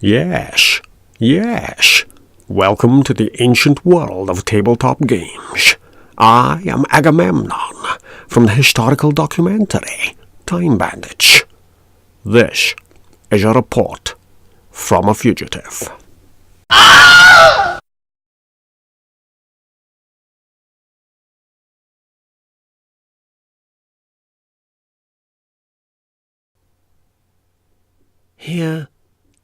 Yes, yes. Welcome to the ancient world of tabletop games. I am Agamemnon, from the historical documentary, Time Bandits. This is a report from a fugitive. Here,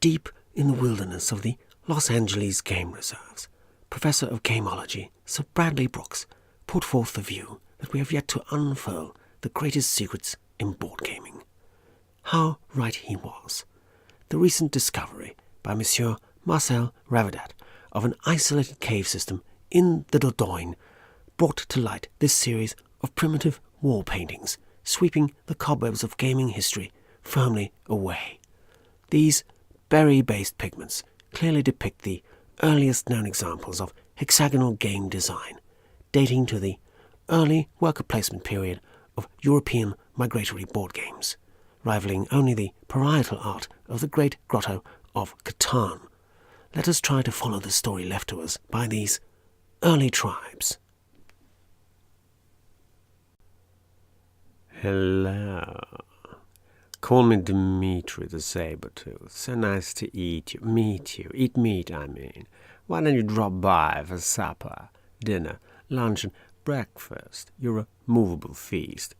deep in the wilderness of the Los Angeles Game Reserves, Professor of Gameology Sir Bradley Brooks put forth the view that we have yet to unfurl the greatest secrets in board gaming. How right he was. The recent discovery by Monsieur Marcel Ravadat of an isolated cave system in the Dordogne brought to light this series of primitive wall paintings, sweeping the cobwebs of gaming history firmly away. These berry-based pigments clearly depict the earliest known examples of hexagonal game design, dating to the early worker placement period of European migratory board games, rivaling only the parietal art of the great grotto of Catan. Let us try to follow the story left to us by these early tribes. Hello. Call me Dimitri the Sabertooth. So nice to meet you. Eat meat, I mean. Why don't you drop by for supper, dinner, lunch, and breakfast? You're a movable feast.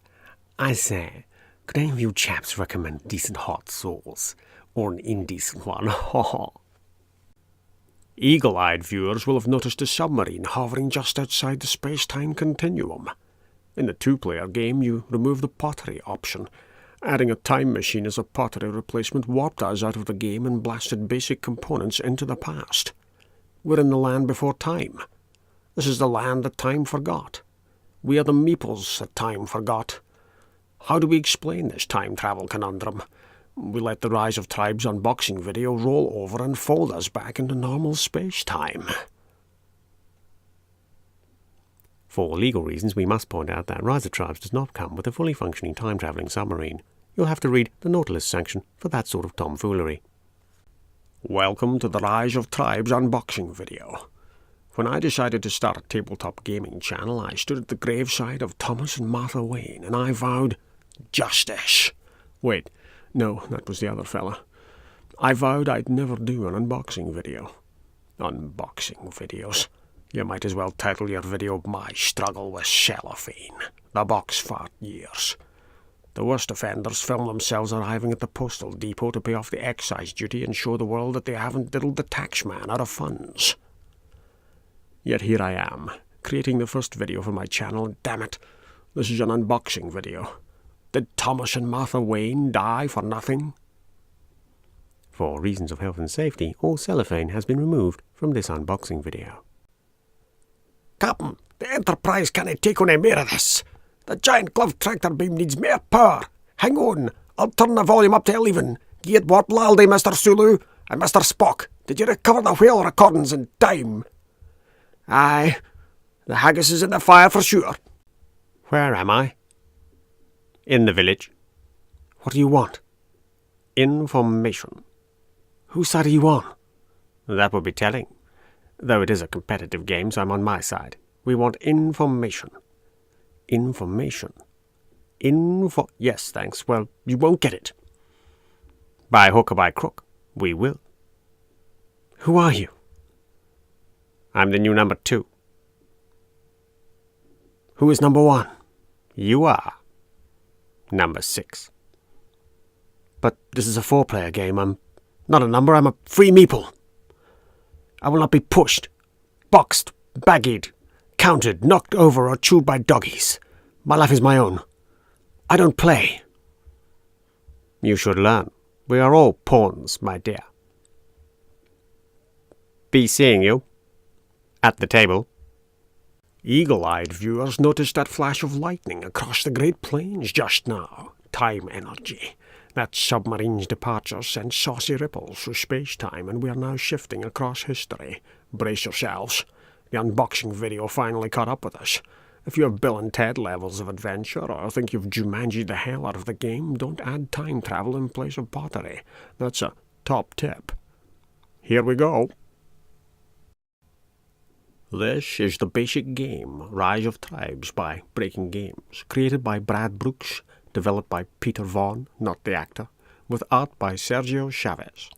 I say, could any of you chaps recommend decent hot sauce? Or an indecent one? Eagle-eyed viewers will have noticed a submarine hovering just outside the space-time continuum. In the two-player game, you remove the pottery option. Adding a time machine as a pottery replacement warped us out of the game and blasted basic components into the past. We're in the land before time. This is the land that time forgot. We are the meeples that time forgot. How do we explain this time travel conundrum? We let the Rise of Tribes unboxing video roll over and fold us back into normal space-time. For legal reasons, we must point out that Rise of Tribes does not come with a fully functioning time-travelling submarine. You'll have to read the Nautilus section for that sort of tomfoolery. Welcome to the Rise of Tribes unboxing video. When I decided to start a tabletop gaming channel, I stood at the graveside of Thomas and Martha Wayne, and I vowed justice. Wait, no, that was the other fella. I vowed I'd never do an unboxing video. Unboxing videos. You might as well title your video My Struggle with Cellophane, the box fart years. The worst offenders film themselves arriving at the postal depot to pay off the excise duty and show the world that they haven't diddled the taxman out of funds. Yet here I am, creating the first video for my channel, and damn it, this is an unboxing video. Did Thomas and Martha Wayne die for nothing? For reasons of health and safety, all cellophane has been removed from this unboxing video. Captain, the Enterprise can't take on any more of this. The giant glove tractor beam needs more power. Hang on, I'll turn the volume up to 11. Get warp laldy, Mr. Sulu. And Mr. Spock, did you recover the whale recordings in time? Aye, the haggis is in the fire for sure. Where am I? In the village. What do you want? Information. Whose side are you on? That would be telling. Though it is a competitive game, so I'm on my side. We want information. Information? Yes, thanks. Well, you won't get it. By hook or by crook, we will. Who are you? I'm the new number 2. Who is number 1? You are. Number 6. But this is a 4-player game. I'm not a number, I'm a free meeple. I will not be pushed, boxed, baggied, counted, knocked over, or chewed by doggies. My life is my own. I don't play. You should learn. We are all pawns, my dear. Be seeing you. At the table. Eagle-eyed viewers noticed that flash of lightning across the Great Plains just now. Time energy. That submarine's departure sent saucy ripples through space-time, and we are now shifting across history. Brace yourselves. The unboxing video finally caught up with us. If you have Bill and Ted levels of adventure, or think you've Jumanji'd the hell out of the game, don't add time travel in place of pottery. That's a top tip. Here we go. This is the basic game, Rise of Tribes by Breaking Games, created by Brad Brooks, developed by Peter Vaughan, not the actor, with art by Sergio Chavez.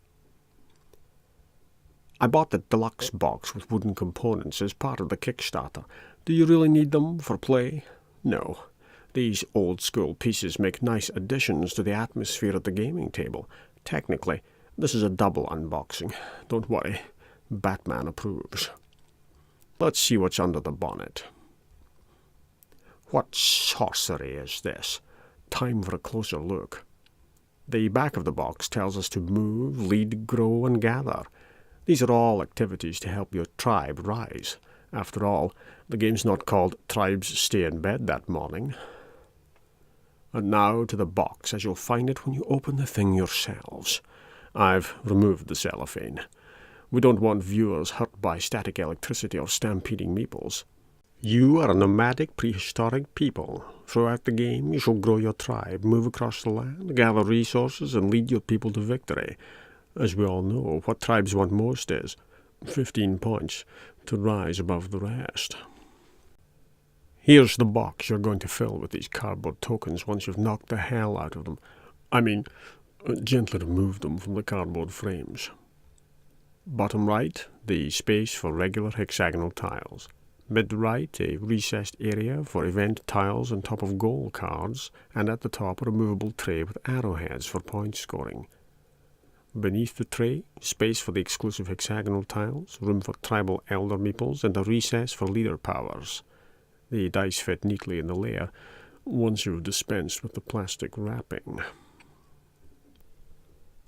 I bought the deluxe box with wooden components as part of the Kickstarter. Do you really need them for play? No. These old-school pieces make nice additions to the atmosphere at the gaming table. Technically, this is a double unboxing. Don't worry, Batman approves. Let's see what's under the bonnet. What sorcery is this? Time for a closer look. The back of the box tells us to move, lead, grow, and gather. These are all activities to help your tribe rise. After all, the game's not called Tribes Stay in Bed that morning. And now to the box, as you'll find it when you open the thing yourselves. I've removed the cellophane. We don't want viewers hurt by static electricity or stampeding meeples. You are a nomadic prehistoric people. Throughout the game, you shall grow your tribe, move across the land, gather resources, and lead your people to victory. As we all know, what tribes want most is 15 points to rise above the rest. Here's the box you're going to fill with these cardboard tokens once you've knocked the hell out of them. I mean, gently remove them from the cardboard frames. Bottom right, the space for regular hexagonal tiles. Mid-right, a recessed area for event tiles on top of goal cards, and at the top a removable tray with arrowheads for point scoring. Beneath the tray, space for the exclusive hexagonal tiles, room for tribal elder meeples, and a recess for leader powers. The dice fit neatly in the layer, once you've dispensed with the plastic wrapping.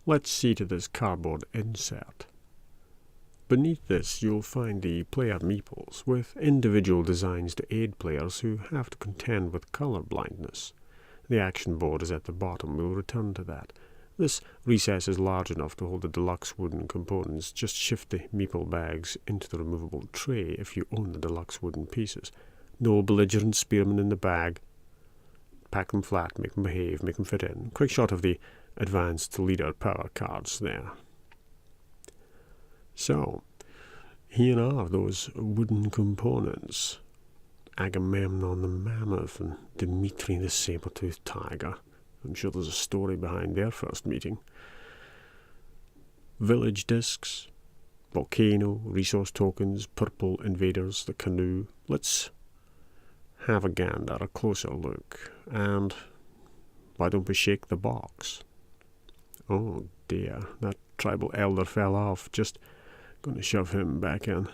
Let's see to this cardboard insert. Beneath this, you'll find the player meeples, with individual designs to aid players who have to contend with color blindness. The action board is at the bottom. We'll return to that. This recess is large enough to hold the deluxe wooden components. Just shift the meeple bags into the removable tray if you own the deluxe wooden pieces. No belligerent spearmen in the bag. Pack them flat, make them behave, make them fit in. Quick shot of the advanced leader power cards there. So, here are those wooden components. Agamemnon the Mammoth and Dimitri the Saber-toothed Tiger. I'm sure there's a story behind their first meeting. Village discs, volcano, resource tokens, purple invaders, the canoe. Let's have a gander, a closer look. And why don't we shake the box? Oh dear, that tribal elder fell off. Just going to shove him back in.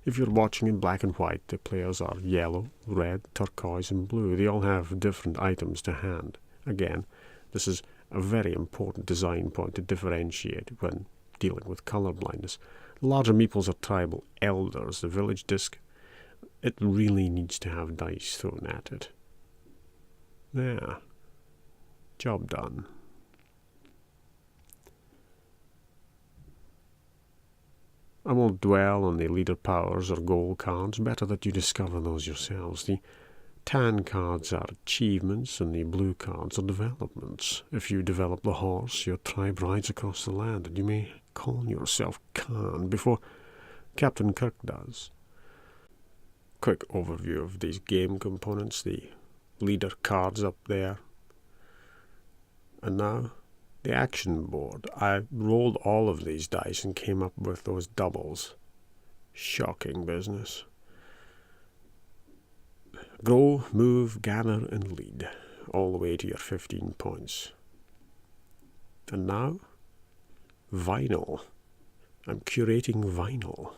If you're watching in black and white, the players are yellow, red, turquoise, and blue. They all have different items to hand. Again, this is a very important design point to differentiate when dealing with color blindness. The larger meeples are tribal elders. The village disc, it really needs to have dice thrown at it. There. Job done. I won't dwell on the leader powers or goal cards. Better that you discover those yourselves. The tan cards are achievements and the blue cards are developments. If you develop the horse, your tribe rides across the land, and you may call yourself Khan before Captain Kirk does. Quick overview of these game components. The leader cards up there. And now the action board. I rolled all of these dice and came up with those doubles. Shocking business. Grow, move, gather, and lead. All the way to your 15 points. And now, vinyl. I'm curating vinyl.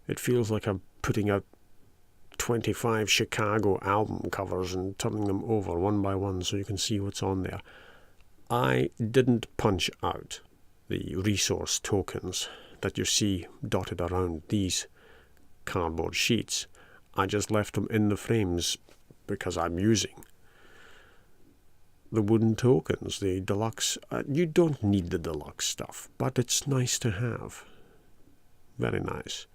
It feels like I'm putting out 25 Chicago album covers and turning them over one by one so you can see what's on there. I didn't punch out the resource tokens that you see dotted around these cardboard sheets. I just left them in the frames because I'm using the wooden tokens, the deluxe. You don't need the deluxe stuff, but it's nice to have. Very nice.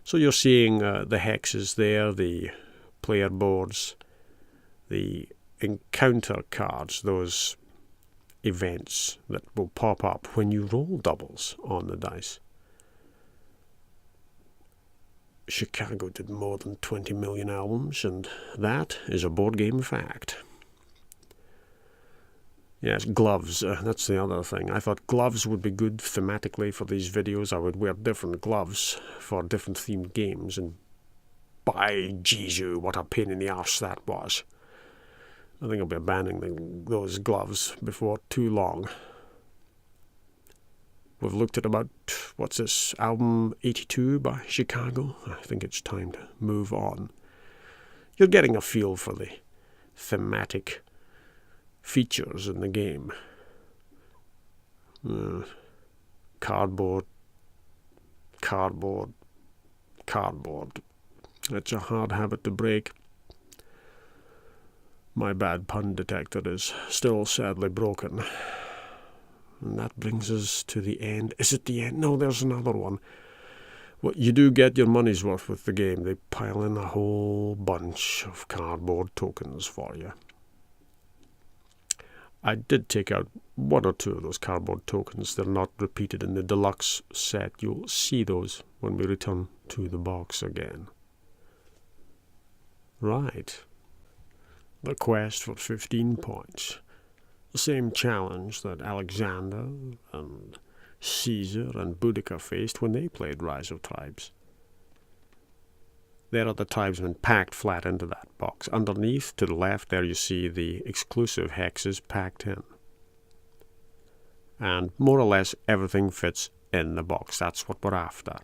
So you're seeing the hexes there, the player boards, the encounter cards, those events that will pop up when you roll doubles on the dice. Chicago did more than 20 million albums, and that is a board game fact. Yes, gloves. That's the other thing. I thought gloves would be good thematically for these videos. I would wear different gloves for different themed games, and by Jesu, what a pain in the arse that was. I think I'll be abandoning those gloves before too long. We've looked at about, what's this, album 82 by Chicago? I think it's time to move on. You're getting a feel for the thematic features in the game. Cardboard. It's a hard habit to break. My bad pun detector is still sadly broken. And that brings us to the end. Is it the end? No, there's another one. Well, you do get your money's worth with the game. They pile in a whole bunch of cardboard tokens for you. I did take out one or two of those cardboard tokens. They're not repeated in the deluxe set. You'll see those when we return to the box again. Right. The quest for 15 points. The same challenge that Alexander and Caesar and Boudica faced when they played Rise of Tribes. There are the tribesmen packed flat into that box. Underneath, to the left, there you see the exclusive hexes packed in. And more or less everything fits in the box. That's what we're after.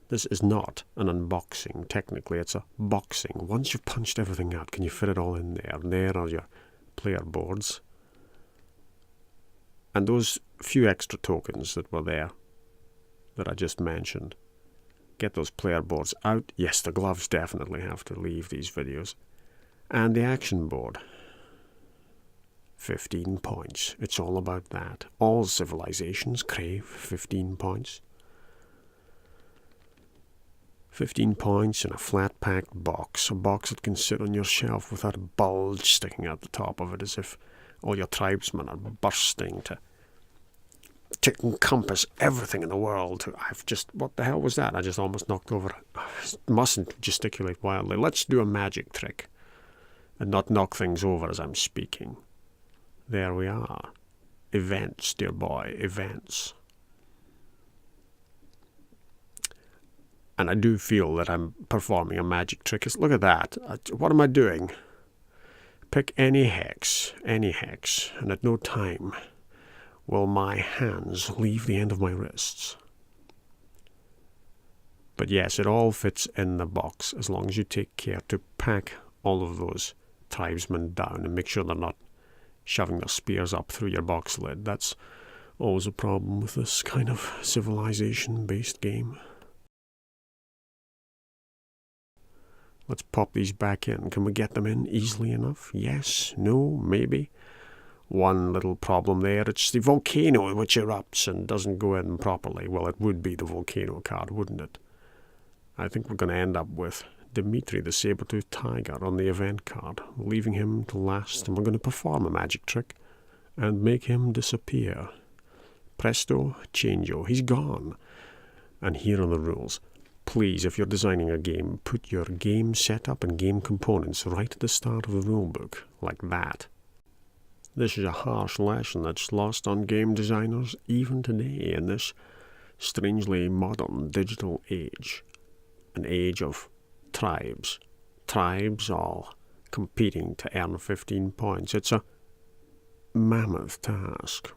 This is not an unboxing, technically. It's a boxing. Once you've punched everything out, can you fit it all in there? And there are your player boards. And those few extra tokens that were there, that I just mentioned. Get those player boards out. Yes, the gloves definitely have to leave these videos. And the action board. 15 points. It's all about that. All civilizations crave 15 points. 15 points in a flat-packed box. A box that can sit on your shelf without a bulge sticking out the top of it, as if all your tribesmen are bursting to encompass everything in the world. What the hell was that? I just almost knocked over. Mustn't gesticulate wildly. Let's do a magic trick and not knock things over as I'm speaking. There we are. Events, dear boy, events. And I do feel that I'm performing a magic trick. Look at that. What am I doing? Pick any hex, and at no time will my hands leave the end of my wrists. But yes, it all fits in the box as long as you take care to pack all of those tribesmen down and make sure they're not shoving their spears up through your box lid. That's always a problem with this kind of civilization-based game. Let's pop these back in. Can we get them in easily enough? Yes, no, maybe. One little problem there. It's the volcano which erupts and doesn't go in properly. Well, it would be the volcano card, wouldn't it? I think we're going to end up with Dimitri the Saber-Toothed Tiger on the event card, leaving him to last, and we're going to perform a magic trick and make him disappear. Presto, changeo. He's gone. And here are the rules. Please, if you're designing a game, put your game setup and game components right at the start of the rulebook, like that. This is a harsh lesson that's lost on game designers even today in this strangely modern digital age. An age of tribes. Tribes all competing to earn 15 points. It's a mammoth task.